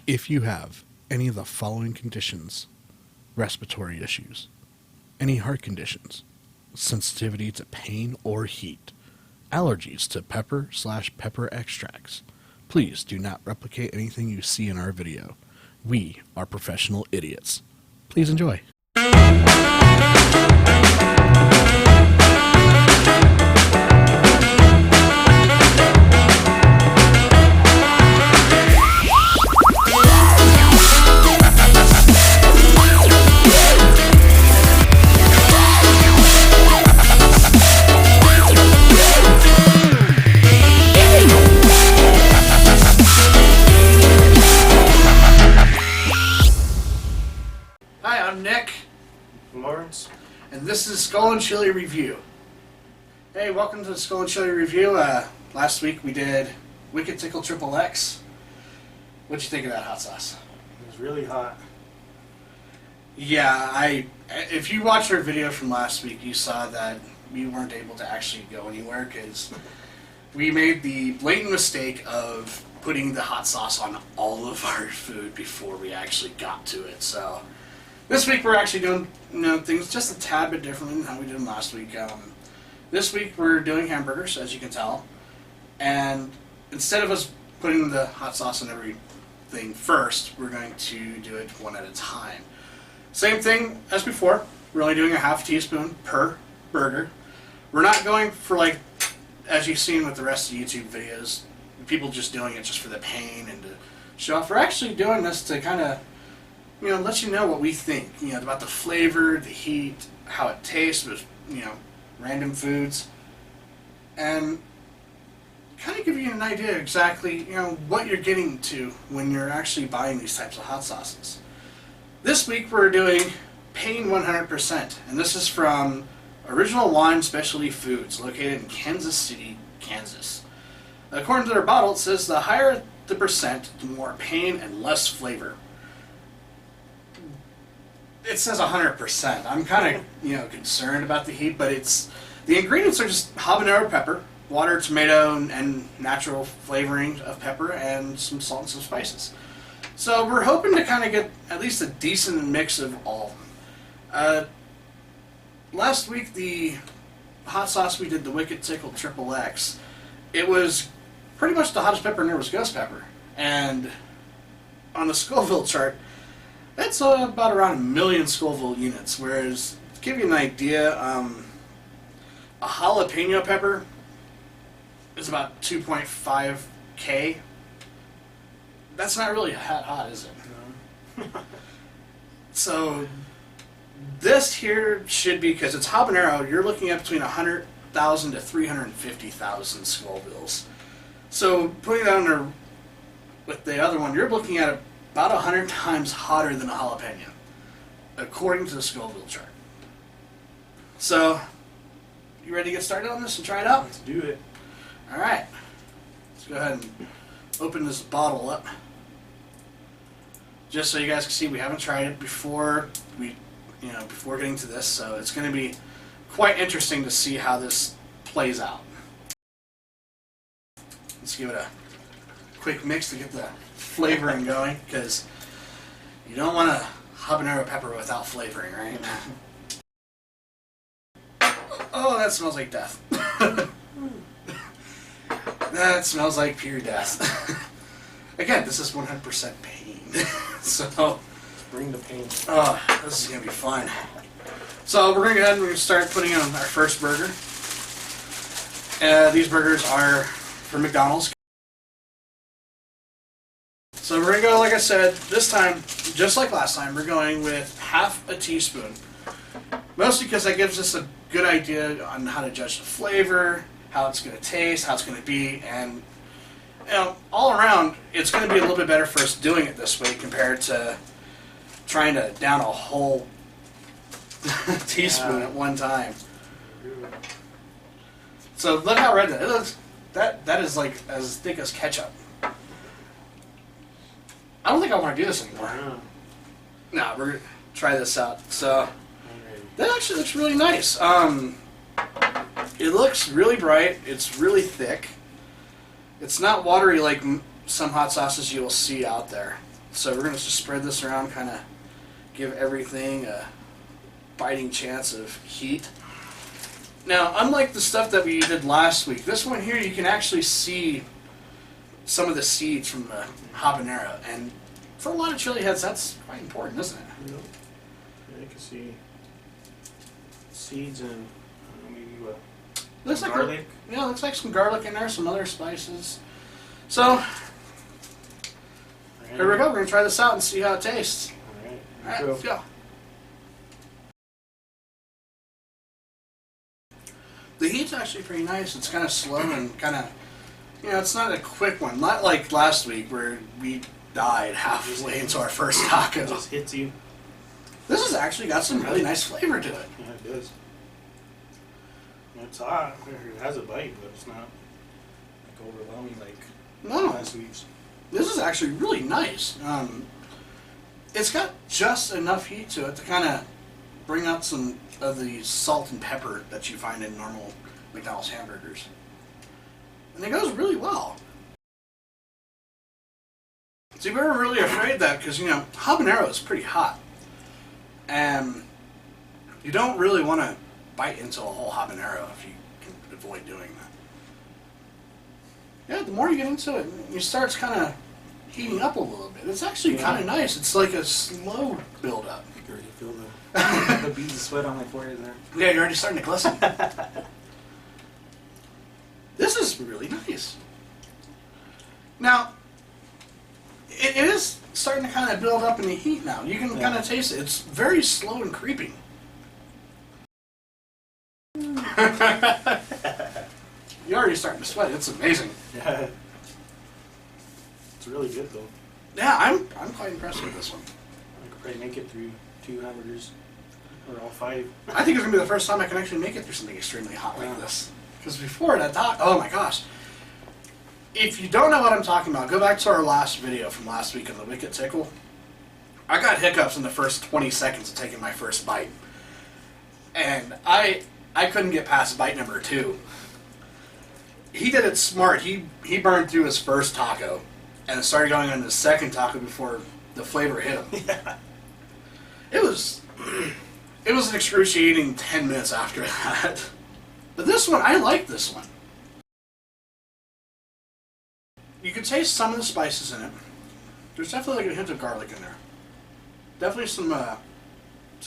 If you have any of the following conditions: respiratory issues, any heart conditions, sensitivity to pain or heat, allergies to pepper/pepper extracts, please do not replicate anything you see in our video. We are professional idiots. Please enjoy. Hi, I'm Nick, Lawrence. and this is Skull and Chili Review. Hey, welcome to the Skull and Chili Review. Last week we did Wicked Tickle Triple X. What'd you think of that hot sauce? It was really hot. Yeah, if you watched our video from last week, you saw that we weren't able to actually go anywhere because we made the blatant mistake of putting the hot sauce on all of our food before we actually got to it. So this week we're actually doing things just a tad bit different than how we did them last week. This week we're doing hamburgers, as you can tell, and instead of us putting the hot sauce on everything first, we're going to do it one at a time. Same thing as before. We're only doing a half teaspoon per burger. We're not going for, like, as you've seen with the rest of the YouTube videos, people just doing it just for the pain and to show off. We're actually doing this to kind of, let you know what we think, about the flavor, the heat, how it tastes with, random foods, and kind of give you an idea exactly, what you're getting to when you're actually buying these types of hot sauces. This week we're doing Pain 100%, and this is from Original Wine Specialty Foods, located in Kansas City, Kansas. According to their bottle, it says the higher the percent, the more pain and less flavor. It says 100%. I'm kind of, concerned about the heat, but the ingredients are just habanero pepper, water, tomato, and natural flavoring of pepper, and some salt and some spices. So we're hoping to kind of get at least a decent mix of all of them. Last week, the hot sauce we did, the Wicked Tickle Triple X, it was pretty much the hottest pepper in there was ghost pepper. And on the Scoville chart, that's about around 1 million Scoville units, whereas, to give you an idea, a jalapeno pepper is about 2.5K. That's not really that hot, is it? No. So, this here should be, because it's habanero, you're looking at between 100,000 to 350,000 Scovilles. So, putting that under with the other one, you're looking at about 100 times hotter than a jalapeno, according to the Scoville chart. So, you ready to get started on this and try it out? Let's do it. Alright. Let's go ahead and open this bottle up. Just so you guys can see, we haven't tried it before before getting to this, so it's going to be quite interesting to see how this plays out. Let's give it a quick mix to get the flavoring going, because you don't want a habanero pepper without flavoring, right? Oh, that smells like death. That smells like pure death. Again, this is 100% pain. So, Bring the pain. oh, this is going to be fun. So we're going to go ahead and we're going to start putting on our first burger. These burgers are from McDonald's. So we're going to go, like I said, this time, just like last time, we're going with half a teaspoon. Mostly because that gives us a good idea on how to judge the flavor, how it's going to taste, how it's going to be, and all around, it's going to be a little bit better for us doing it this way compared to trying to down a whole teaspoon at one time. So look how red that is. That is like as thick as ketchup. I don't think I want to do this anymore. No, we're going to try this out. So that actually looks really nice. It looks really bright. It's really thick. It's not watery like some hot sauces you will see out there. So we're going to just spread this around, kind of give everything a biting chance of heat. Now, unlike the stuff that we did last week, this one here you can actually see some of the seeds from the habanero, and for a lot of chili heads that's quite important, isn't it? Yep. Yeah, you can see seeds and maybe what? Looks like Garlic. Yeah, looks like some garlic in there, some other spices. So here we go. We're gonna try this out and see how it tastes. All All right, let's go. The heat's actually pretty nice. It's kind of slow and kind of, it's not a quick one. Not like last week where we died halfway into our first taco. It just hits you. This has actually got some really nice flavor to it. Yeah, it does. It's hot. It has a bite, but it's not like overwhelming like No, last week's. this is actually really nice. It's got just enough heat to it to kind of bring out some of the salt and pepper that you find in normal McDonald's hamburgers. And it goes really well. See, we were really afraid that because, habanero is pretty hot. And you don't really want to bite into a whole habanero if you can avoid doing that. Yeah, the more you get into it, it starts kind of heating up a little bit. It's actually kind of nice. It's like a slow build up. You can already feel the beads of sweat on my forehead there. Yeah, you're already starting to glisten. This is really nice. Now, it is starting to kind of build up in the heat now. You can kind of taste it. It's very slow and creeping. You're already starting to sweat. It's amazing. Yeah. It's really good though. Yeah, I'm quite impressed with this one. I could probably make it through 2 hamburgers. Or all 5. I think it's going to be the first time I can actually make it through something extremely hot like this. Because before that, oh my gosh. If you don't know what I'm talking about, go back to our last video from last week on the Wicked Tickle. I got hiccups in the first 20 seconds of taking my first bite. And I couldn't get past bite number 2. He did it smart. He burned through his first taco and started going on his second taco before the flavor hit him. Yeah. It was an excruciating 10 minutes after that. But this one, I like this one. You can taste some of the spices in it. There's definitely like a hint of garlic in there. Definitely some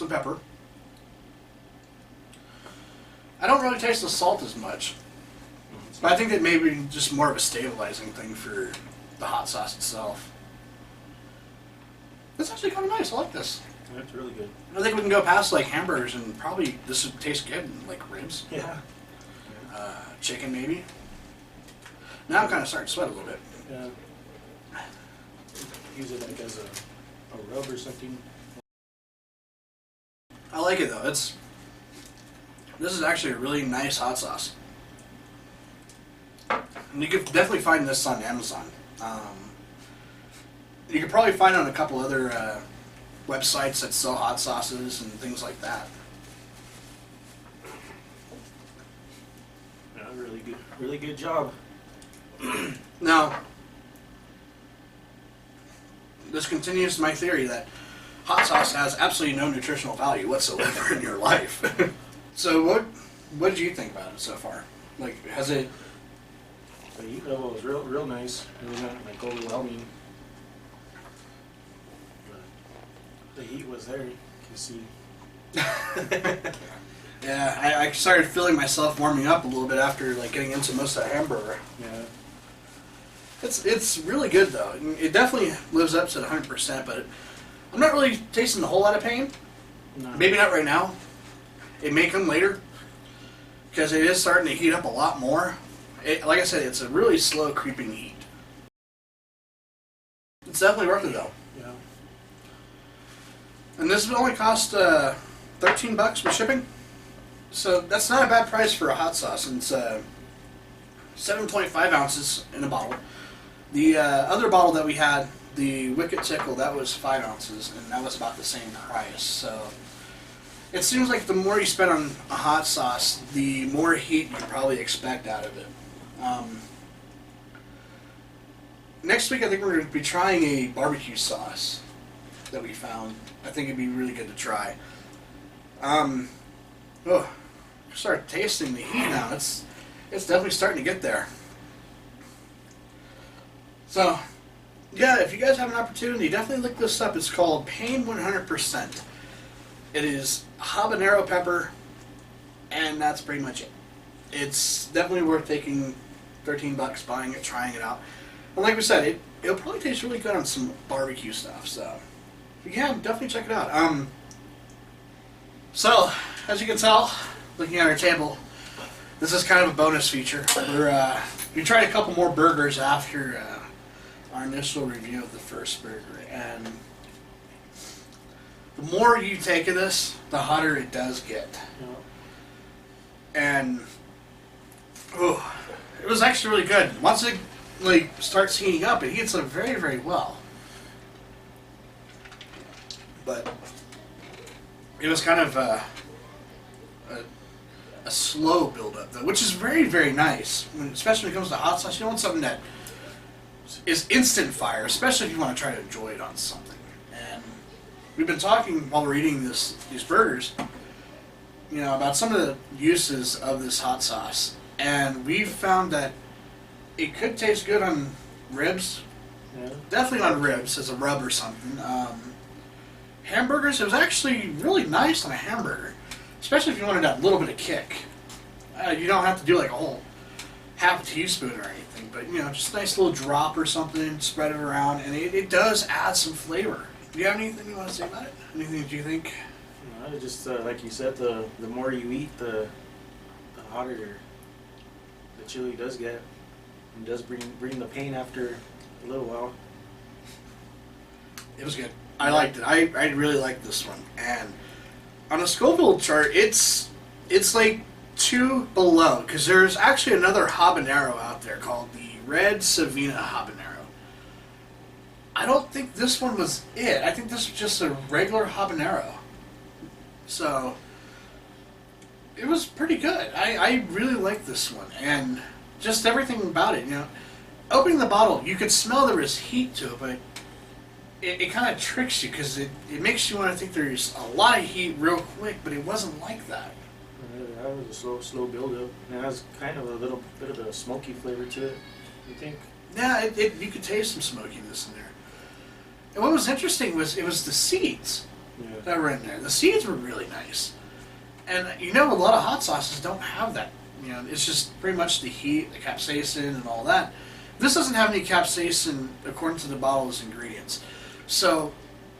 pepper. I don't really taste the salt as much. But I think that may be just more of a stabilizing thing for the hot sauce itself. It's actually kind of nice. I like this. That's really good. I think we can go past like hamburgers and probably this would taste good, like ribs. Yeah. Chicken maybe. Now I'm kind of starting to sweat a little bit. Yeah. Use it like as a rub or something. I like it though. This is actually a really nice hot sauce. And you can definitely find this on Amazon. You could probably find it on a couple other websites that sell hot sauces and things like that. Yeah, really good job. Now, this continues my theory that hot sauce has absolutely no nutritional value whatsoever in your life. So what did you think about it so far? Like, has it... The heat level was real nice. It was not like overwhelming. But the heat was there, you can see. Yeah, I started feeling myself warming up a little bit after like getting into most of the hamburger. Yeah. It's really good though. It definitely lives up to the 100%, but I'm not really tasting a whole lot of pain. No. Maybe not right now. It may come later because it is starting to heat up a lot more. Like I said, it's a really slow creeping heat. It's definitely worth it though. Yeah. And this will only cost $13 with shipping. So that's not a bad price for a hot sauce. And it's 7.5 ounces in a bottle. The other bottle that we had, the Wicked Tickle, that was 5 ounces, and that was about the same price. So it seems like the more you spend on a hot sauce, the more heat you probably expect out of it. next week I think we're going to be trying a barbecue sauce that we found. I think it'd be really good to try. Start tasting the heat now. It's definitely starting to get there. So, yeah, if you guys have an opportunity, definitely look this up. It's called Pain 100%. It is habanero pepper, and that's pretty much it. It's definitely worth taking $13, buying it, trying it out. And like we said, it'll probably taste really good on some barbecue stuff. So, if you can, definitely check it out. So, as you can tell, looking at our table, this is kind of a bonus feature. We tried a couple more burgers after our initial review of the first burger, and the more you take of this, the hotter it does get. And it was actually really good. Once it starts heating up, it heats up very, very well. But it was kind of a slow build-up, though, which is very, very nice. Especially when it comes to hot sauce, you want something that is instant fire, especially if you want to try to enjoy it on something. And we've been talking while we're eating these burgers, about some of the uses of this hot sauce, and we've found that it could taste good on ribs. Yeah. Definitely on ribs as a rub or something. Hamburgers, it was actually really nice on a hamburger, especially if you wanted that little bit of kick. You don't have to do like a whole half a teaspoon or anything, but just a nice little drop or something, spread it around, and it does add some flavor. Do you have anything you want to say about it? Anything that you think? No, just like you said, the more you eat, the hotter the chili does get. It does bring the pain after a little while. It was good. I liked it. I really liked this one. And on a Scoville chart, it's like 2 below, because there's actually another habanero out there called the Red Savina Habanero. I don't think this one was it. I think this was just a regular habanero. So, it was pretty good. I really liked this one, and just everything about it, Opening the bottle, you could smell there was heat to it, but it kind of tricks you, because it makes you want to think there's a lot of heat real quick, but it wasn't like that. That was a slow build-up. And it has kind of a little bit of a smoky flavor to it, you think? Yeah, you could taste some smokiness in there. And what was interesting was it was the seeds that were in there. The seeds were really nice. And a lot of hot sauces don't have that. It's just pretty much the heat, the capsaicin, and all that. This doesn't have any capsaicin according to the bottle's ingredients. So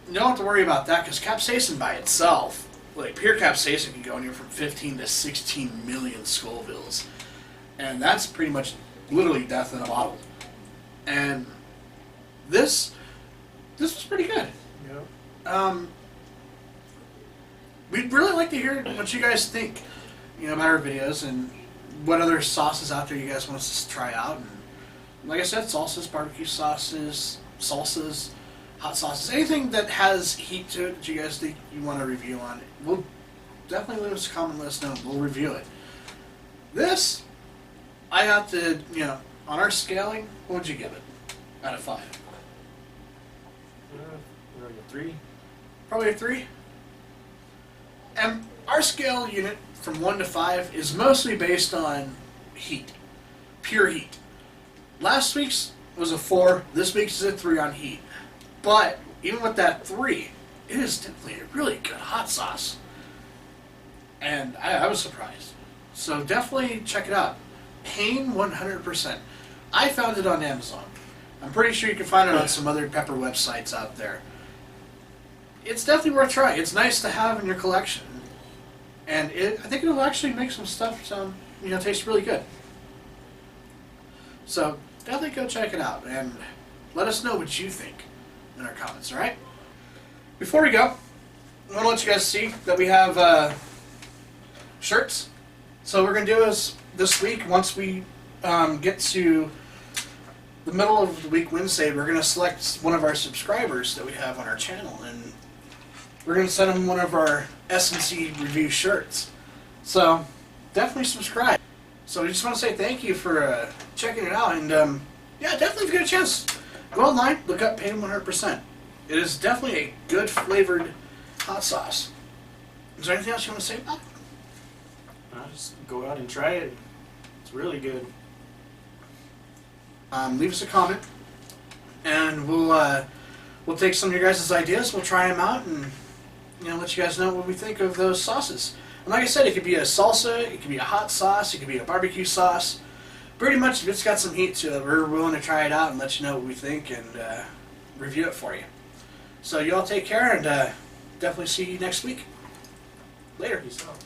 you don't have to worry about that, because capsaicin by itself, like pure capsaicin, can go anywhere from 15 to 16 million Scovilles. And that's pretty much literally death in a bottle. And this was pretty good. Yeah. We'd really like to hear what you guys think, about our videos, and what other sauces out there you guys want us to try out. And like I said, salsas, barbecue sauces, salsas, hot sauces, anything that has heat to it that you guys think you want to review on. We'll definitely leave us a comment, let us know. We'll review it. This, I have to, on our scaling, what would you give it out of 5? Like a 3. Probably a 3. And our scale unit from 1 to 5 is mostly based on heat, pure heat. Last week's was a 4. This week's is a 3 on heat. But even with that 3, it is definitely a really good hot sauce. And I was surprised. So definitely check it out. Pain 100%. I found it on Amazon. I'm pretty sure you can find it on some other pepper websites out there. It's definitely worth trying. It's nice to have in your collection. And I think it'll actually make some stuff sound, taste really good. So definitely go check it out and let us know what you think in our comments, alright? Before we go, I want to let you guys see that we have shirts. So what we're going to do is this week, once we get to the middle of the week Wednesday, we're going to select one of our subscribers that we have on our channel, and we're going to send them one of our S&C review shirts. So definitely subscribe. So we just want to say thank you for checking it out, and yeah, definitely if you get a chance, go online, look up Pain 100%. It is definitely a good flavored hot sauce. Is there anything else you want to say about it? Just go out and try it. It's really good. Leave us a comment, and we'll take some of your guys' ideas. We'll try them out, and let you guys know what we think of those sauces. And like I said, it could be a salsa, it could be a hot sauce, it could be a barbecue sauce. Pretty much, if it's got some heat to it, we're willing to try it out and let you know what we think and review it for you. So you all take care, and definitely see you next week. Later. Peace out.